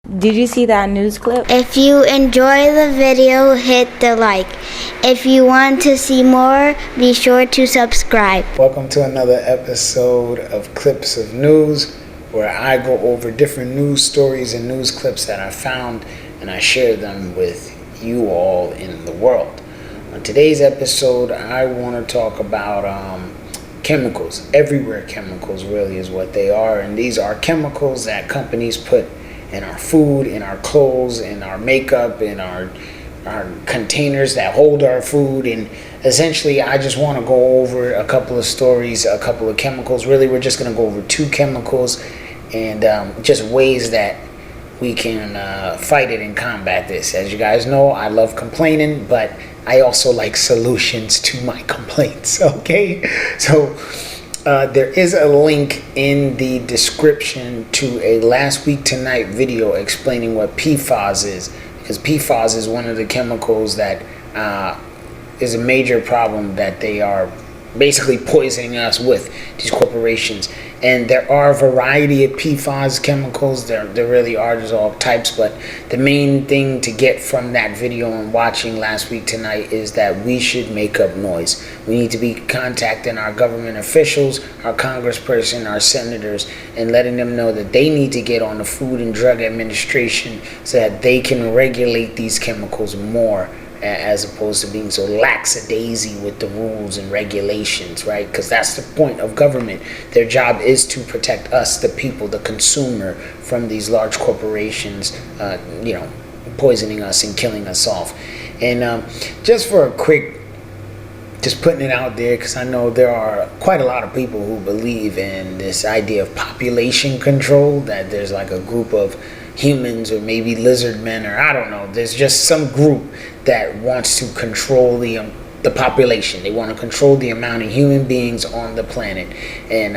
Did you see that news clip? If you enjoy the video, hit the like. If you want to see more, be sure to subscribe. Welcome to another episode of Clips of News, where I go over different news stories and news clips that I found, and I share them with you all in the world. On today's episode, I want to talk about chemicals. Everywhere chemicals really is what they are, and these are chemicals that companies put in our food, in our clothes, in our makeup, in our containers that hold our food. And essentially, I just want to go over a couple of stories, a couple of chemicals. Really, we're just going to go over two chemicals and just ways that we can fight it and combat this. As you guys know, I love complaining, but I also like solutions to my complaints, okay? So there is a link in the description to a Last Week Tonight video explaining what PFAS is, because PFAS is one of the chemicals that is a major problem that they are basically poisoning us with, these corporations. And there are a variety of PFAS chemicals. There really are. There's all types, but the main thing to get from that video and watching Last Week Tonight is that we should make up noise. We need to be contacting our government officials, our congressperson, our senators, and letting them know that they need to get on the Food and Drug Administration so that they can regulate these chemicals more, as opposed to being so lackadaisy with the rules and regulations, right? Because that's the point of government. Their job is to protect us, the people, the consumer, from these large corporations, poisoning us and killing us off. And just for a quick, just putting it out there, because I know there are quite a lot of people who believe in this idea of population control, that there's like a group of humans or maybe lizard men, or I don't know, there's just some group that wants to control the population. They want to control the amount of human beings on the planet. And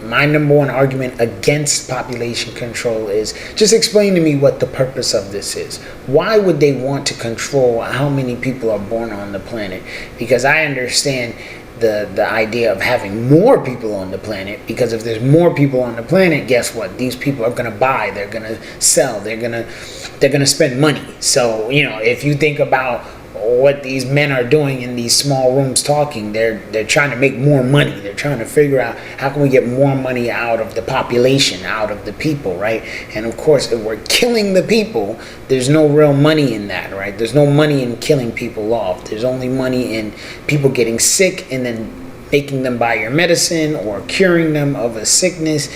my number one argument against population control is, just explain to me what the purpose of this is. Why would they want to control how many people are born on the planet? Because I understand the idea of having more people on the planet, because if there's more people on the planet, guess what? These people are going to buy, they're going to sell, they're going to spend money. So, if you think about what these men are doing in these small rooms talking, they're trying to make more money. They're trying to figure out how can we get more money out of the population, out of the people, right? And of course, if we're killing the people, there's no real money in that, right? There's no money in killing people off. There's only money in people getting sick and then making them buy your medicine, or curing them of a sickness,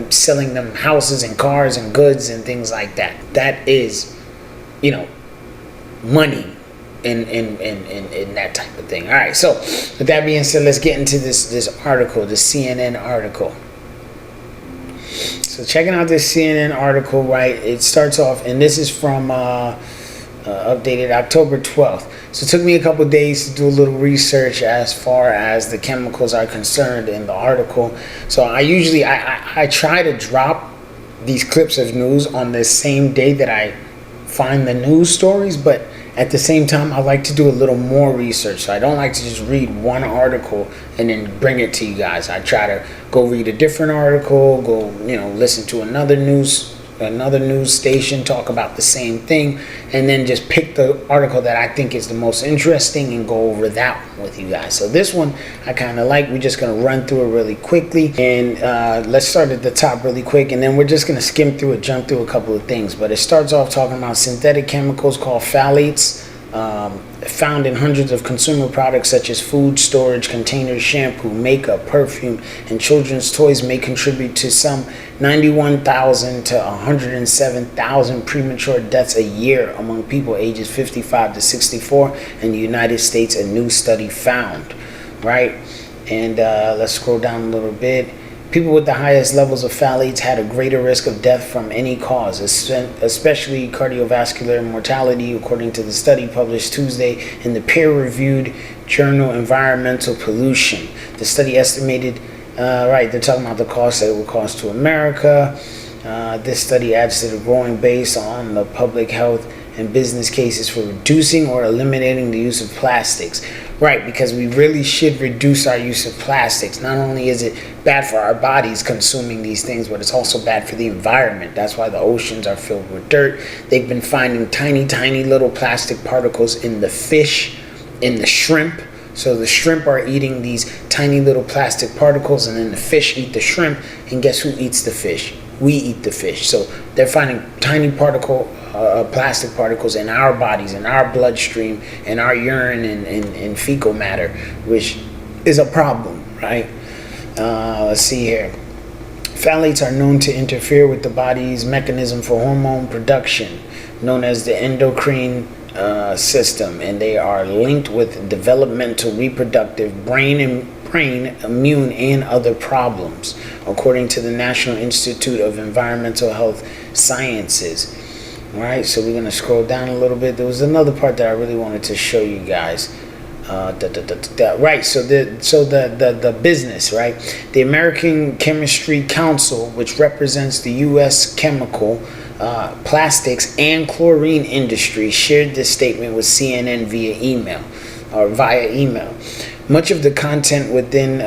selling them houses and cars and goods and things like that. That is, money in that type of thing. All right, so with that being said, let's get into this article, the CNN article. So checking out this CNN article, right, it starts off, and this is from updated October 12th. So it took me a couple days to do a little research as far as the chemicals are concerned in the article. So I try to drop these clips of news on the same day that I find the news stories, but at the same time, I like to do a little more research. So I don't like to just read one article and then bring it to you guys. I try to go read a different article, go listen to another news station talk about the same thing, and then just pick the article that I think is the most interesting and go over that one with you guys. So this one I kind of like. We're just going to run through it really quickly, and let's start at the top really quick, and then we're just going to skim through it, jump through a couple of things. But it starts off talking about synthetic chemicals called phthalates, found in hundreds of consumer products such as food storage containers, shampoo, makeup, perfume, and children's toys may contribute to some 91,000 to 107,000 premature deaths a year among people ages 55 to 64 in the United States, a new study found, right? And let's scroll down a little bit. People with the highest levels of phthalates had a greater risk of death from any cause, especially cardiovascular mortality, according to the study published Tuesday in the peer-reviewed journal Environmental Pollution. The study estimated, they're talking about the cost that it would cost to America. This study adds to the growing base on the public health and business cases for reducing or eliminating the use of plastics. Right, because we really should reduce our use of plastics. Not only is it bad for our bodies consuming these things, but it's also bad for the environment. That's why the oceans are filled with dirt. They've been finding tiny, tiny little plastic particles in the fish, in the shrimp. So the shrimp are eating these tiny little plastic particles, and then the fish eat the shrimp. And guess who eats the fish? We eat the fish. So they're finding tiny plastic particles in our bodies, in our bloodstream, in our urine and fecal matter, which is a problem, right? Let's see here. Phthalates are known to interfere with the body's mechanism for hormone production, known as the endocrine system, and they are linked with developmental, reproductive, brain, immune, and other problems, according to the National Institute of Environmental Health Sciences. All right, so we're going to scroll down a little bit. There was another part that I really wanted to show you guys. Right, so the business, right? The American Chemistry Council, which represents the U.S. chemical, plastics, and chlorine industry, shared this statement with CNN via email. Much of the content within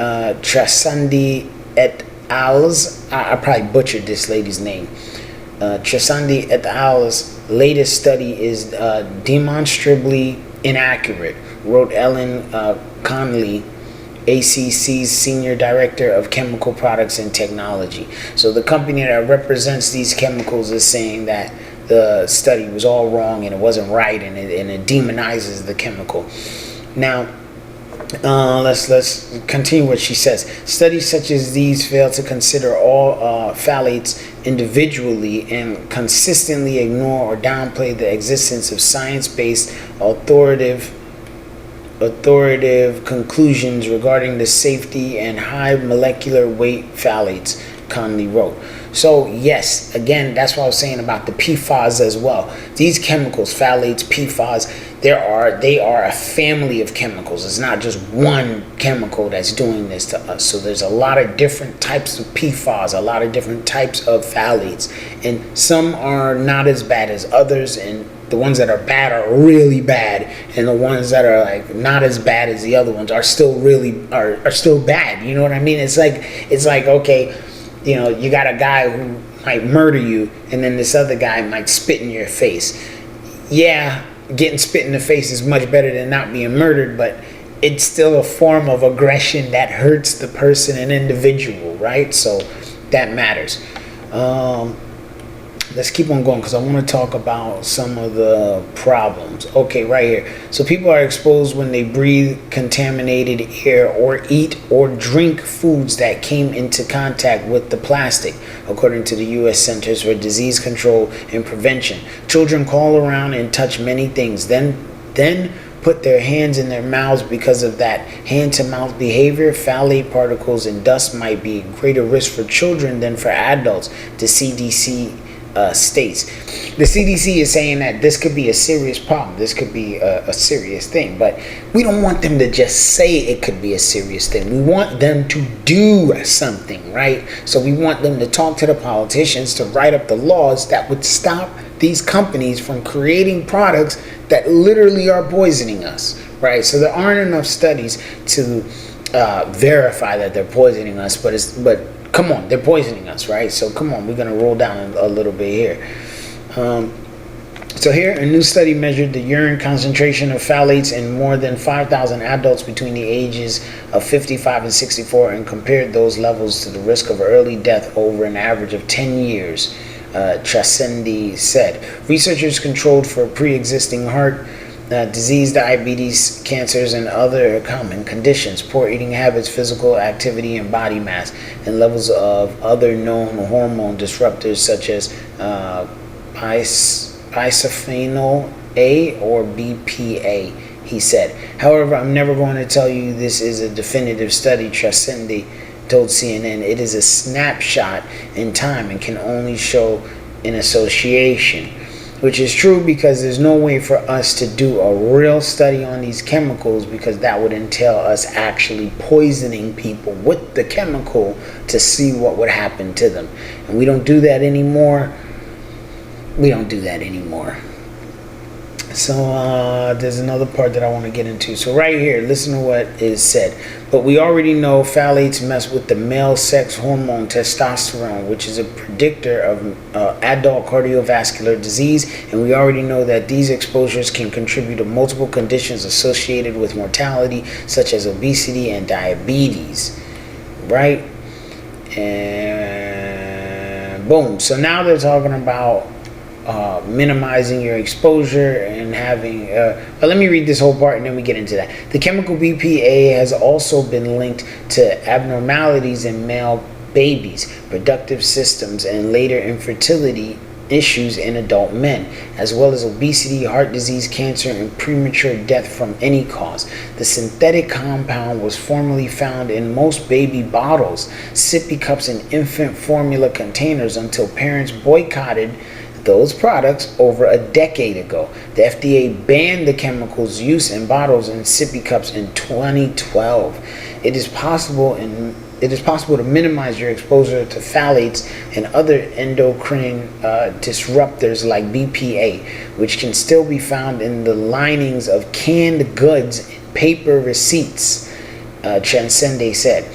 Trasandi et al.'s, I probably butchered this lady's name, Trasandi et al.'s latest study is demonstrably inaccurate, wrote Ellen Conley, ACC's Senior Director of Chemical Products and Technology. So the company that represents these chemicals is saying that the study was all wrong and it wasn't right, and it demonizes the chemical. Now, let's continue what she says. Studies such as these fail to consider all phthalates individually and consistently ignore or downplay the existence of science-based authoritative conclusions regarding the safety and high molecular weight phthalates, Conley wrote. So yes, again, that's what I was saying about the PFAS as well. These chemicals, phthalates, PFAS, they are a family of chemicals. It's not just one chemical that's doing this to us. So there's a lot of different types of PFAS, a lot of different types of phthalates, and some are not as bad as others, and the ones that are bad are really bad, and the ones that are like not as bad as the other ones are still really are still bad. You know what I mean? It's like okay, you know, you got a guy who might murder you, and then this other guy might spit in your face. Yeah, getting spit in the face is much better than not being murdered, but it's still a form of aggression that hurts the person, an individual, right? So that matters. Let's keep on going because I want to talk about some of the problems. Okay, right here. So people are exposed when they breathe contaminated air or eat or drink foods that came into contact with the plastic, according to the U.S. Centers for Disease Control and Prevention. Children crawl around and touch many things, then put their hands in their mouths. Because of that hand-to-mouth behavior, phthalate particles and dust might be a greater risk for children than for adults, the CDC states. The CDC is saying that this could be a serious problem. This could be a serious thing, but we don't want them to just say it could be a serious thing. We want them to do something, right? So we want them to talk to the politicians to write up the laws that would stop these companies from creating products that literally are poisoning us, right? So there aren't enough studies to verify that they're poisoning us, but come on, they're poisoning us, right? So come on, we're going to roll down a little bit here. So here, a new study measured the urine concentration of phthalates in more than 5,000 adults between the ages of 55 and 64 and compared those levels to the risk of early death over an average of 10 years, Trascendi said. Researchers controlled for pre-existing heart disease, diabetes, cancers, and other common conditions, poor eating habits, physical activity and body mass, and levels of other known hormone disruptors such as bisphenol A or BPA, he said. However, I'm never going to tell you this is a definitive study, Trascendi told CNN. It is a snapshot in time and can only show an association. Which is true, because there's no way for us to do a real study on these chemicals, because that would entail us actually poisoning people with the chemical to see what would happen to them. And we don't do that anymore. So there's another part that I want to get into. So right here, listen to what is said. But we already know phthalates mess with the male sex hormone testosterone, which is a predictor of adult cardiovascular disease. And we already know that these exposures can contribute to multiple conditions associated with mortality, such as obesity and diabetes. Right? And boom. So now they're talking about minimizing your exposure and having but let me read this whole part and then we get into that. The chemical BPA has also been linked to abnormalities in male babies, reproductive systems, and later infertility issues in adult men, as well as obesity, heart disease, cancer, and premature death from any cause. The synthetic compound was formerly found in most baby bottles, sippy cups, and infant formula containers until parents boycotted those products over a decade ago. The FDA banned the chemical's use in bottles and sippy cups in 2012. It is possible to minimize your exposure to phthalates and other endocrine disruptors like BPA, which can still be found in the linings of canned goods and paper receipts, Transcende said.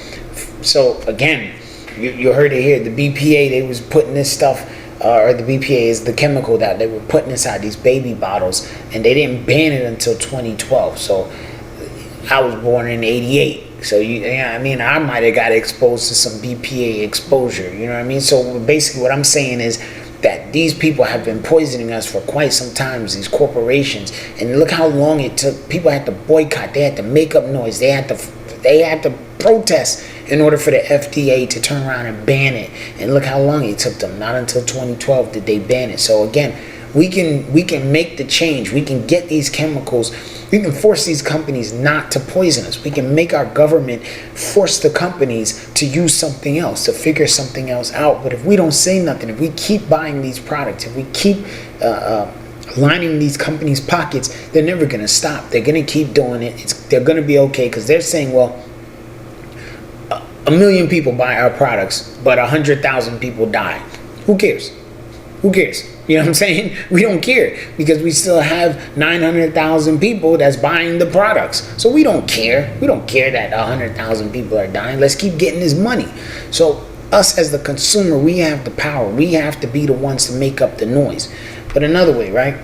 So again, you heard it here. The BPA, they was putting this stuff, or the BPA is the chemical that they were putting inside these baby bottles, and they didn't ban it until 2012. So I was born in '88. So I might have got exposed to some BPA exposure. You know what I mean? So basically, what I'm saying is that these people have been poisoning us for quite some time. These corporations, and look how long it took. People had to boycott. They had to make up noise. They had to protest in order for the FDA to turn around and ban it. And look how long it took them. Not until 2012 did they ban it. So again, we can make the change. We can get these chemicals. We can force these companies not to poison us. We can make our government force the companies to use something else, to figure something else out. But if we don't say nothing, if we keep buying these products, if we keep lining these companies' pockets, they're never going to stop. They're going to keep doing it. They're going to be okay because they're saying, well, 1 million people buy our products, but 100,000 people die. Who cares? Who cares? You know what I'm saying? We don't care because we still have 900,000 people that's buying the products. So we don't care. We don't care that 100,000 people are dying. Let's keep getting this money. So us as the consumer, we have the power. We have to be the ones to make up the noise. But another way, right?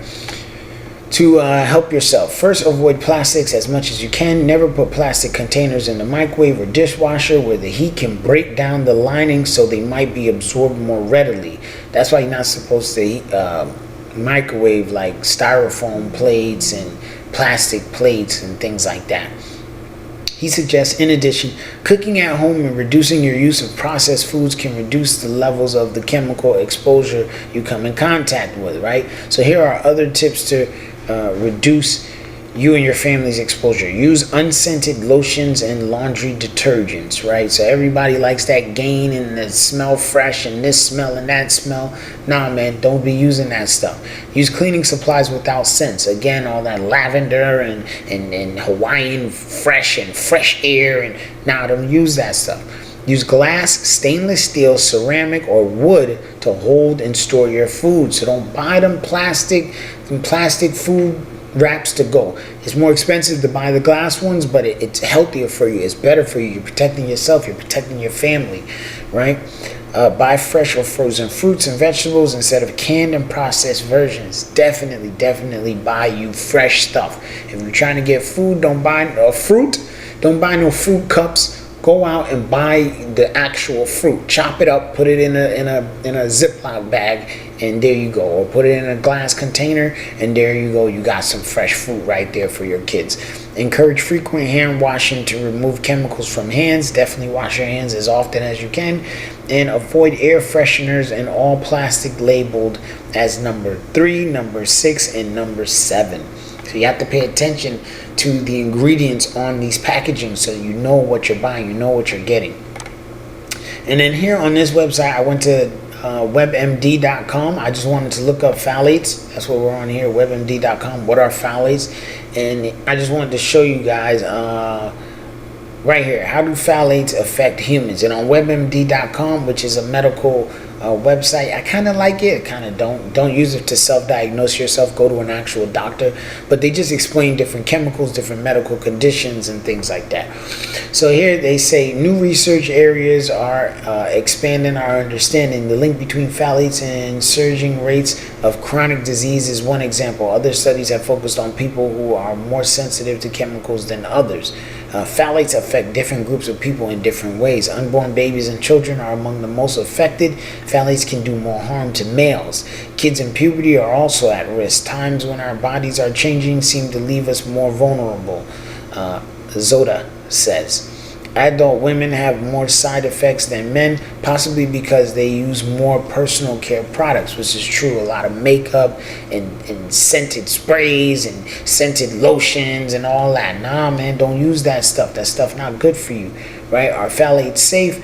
To help yourself. First, avoid plastics as much as you can. Never put plastic containers in the microwave or dishwasher where the heat can break down the lining so they might be absorbed more readily. That's why you're not supposed to microwave like styrofoam plates and plastic plates and things like that. He suggests, in addition, cooking at home and reducing your use of processed foods can reduce the levels of the chemical exposure you come in contact with, right? So here are other tips to reduce you and your family's exposure. Use unscented lotions and laundry detergents, right? So everybody likes that gain and the smell fresh and this smell and that smell. Nah, man, don't be using that stuff. Use cleaning supplies without scents. Again, all that lavender and Hawaiian fresh and fresh air, and don't use that stuff. Use glass, stainless steel, ceramic, or wood to hold and store your food. So don't buy them plastic food wraps to go. It's more expensive to buy the glass ones, but it's healthier for you. It's better for you. You're protecting yourself. You're protecting your family, right? Buy fresh or frozen fruits and vegetables instead of canned and processed versions. Definitely buy you fresh stuff. If you're trying to get food, don't buy fruit. Don't buy no fruit cups. Go out and buy the actual fruit. Chop it up, put it in a Ziploc bag, and there you go. Or put it in a glass container, and there you go. You got some fresh fruit right there for your kids. Encourage frequent hand washing to remove chemicals from hands. Definitely wash your hands as often as you can. And avoid air fresheners and all plastic labeled as number 3, number 6, and number 7. So you have to pay attention to the ingredients on these packaging so you know what you're buying, you know what you're getting. And then here on this website, I went to webmd.com. I just wanted to look up phthalates. That's what we're on here, webmd.com. What are phthalates? And I just wanted to show you guys right here, how do phthalates affect humans? And on webmd.com, which is a medical website. I kind of like it. Kind of don't use it to self-diagnose yourself. Go to an actual doctor. But they just explain different chemicals, different medical conditions, and things like that. So here they say new research areas are expanding our understanding. The link between phthalates and surging rates of chronic disease is one example. Other studies have focused on people who are more sensitive to chemicals than others. Phthalates affect different groups of people in different ways. Unborn babies and children are among the most affected. Phthalates can do more harm to males. Kids in puberty are also at risk. Times when our bodies are changing seem to leave us more vulnerable, Zoda says. Adult women have more side effects than men, possibly because they use more personal care products, which is true. A lot of makeup and scented sprays and scented lotions and all that. Nah, man, don't use that stuff. That stuff not good for you, right? Are phthalates safe?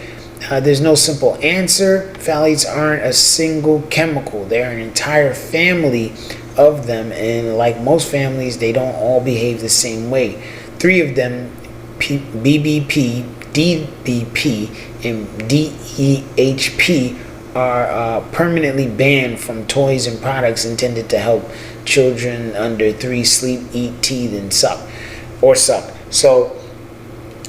There's no simple answer. Phthalates aren't a single chemical. They're an entire family of them, and like most families, they don't all behave the same way. 3 of them, BBP, DBP, and DEHP, are permanently banned from toys and products intended to help children under 3 sleep, eat, teeth, and suck. So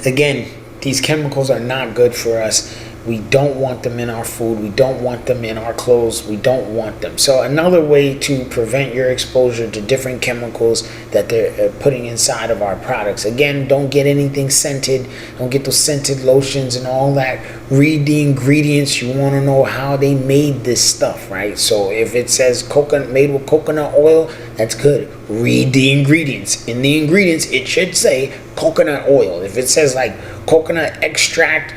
again, these chemicals are not good for us. We don't want them in our food. We don't want them in our clothes. We don't want them. So another way to prevent your exposure to different chemicals that they're putting inside of our products. Again, don't get anything scented. Don't get those scented lotions and all that. Read the ingredients. You want to know how they made this stuff, right? So if it says coconut, made with coconut oil, that's good. Read the ingredients. In the ingredients, it should say coconut oil. If it says like coconut extract,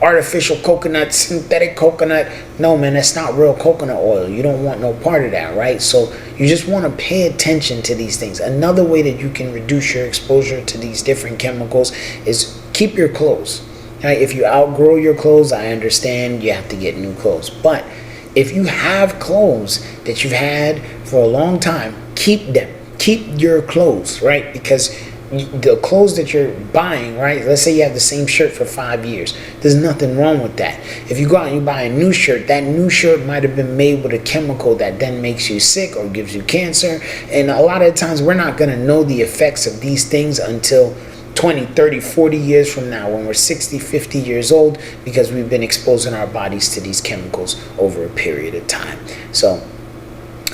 artificial coconut, synthetic coconut, no, man, that's not real coconut oil. You don't want no part of that, right? So you just want to pay attention to these things. Another way that you can reduce your exposure to these different chemicals is keep your clothes. Right? If you outgrow your clothes, I understand you have to get new clothes. But if you have clothes that you've had for a long time, keep them. Keep your clothes, right? Because the clothes that you're buying, right? Let's say you have the same shirt for 5 years. There's nothing wrong with that. If you go out and you buy a new shirt, that new shirt might have been made with a chemical that then makes you sick or gives you cancer. And a lot of times we're not going to know the effects of these things until 20, 30, 40 years from now when we're 60, 50 years old, because we've been exposing our bodies to these chemicals over a period of time. So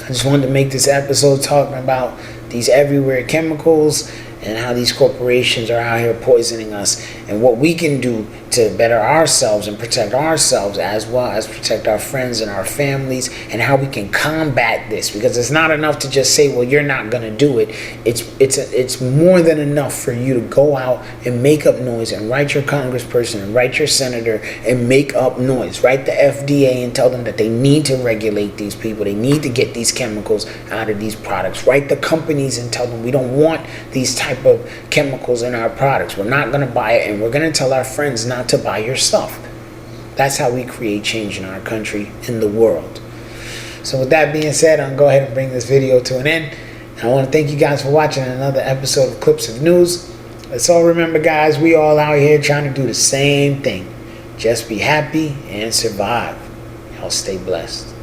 I just wanted to make this episode talking about these everywhere chemicals and how these corporations are out here poisoning us, and what we can do to better ourselves and protect ourselves, as well as protect our friends and our families, and how we can combat this. Because it's not enough to just say, well, you're not going to do it. It's more than enough for you to go out and make up noise and write your congressperson and write your senator and make up noise. Write the FDA and tell them that they need to regulate these people. They need to get these chemicals out of these products. Write the companies and tell them we don't want these type of chemicals in our products. We're not going to buy it, and we're going to tell our friends not to buy your stuff. That's how we create change in our country, in the world. So with that being said, I'm going to go ahead and bring this video to an end. I want to thank you guys for watching another episode of Clips of News. Let's all remember, guys, we all out here trying to do the same thing. Just be happy and survive. Y'all stay blessed.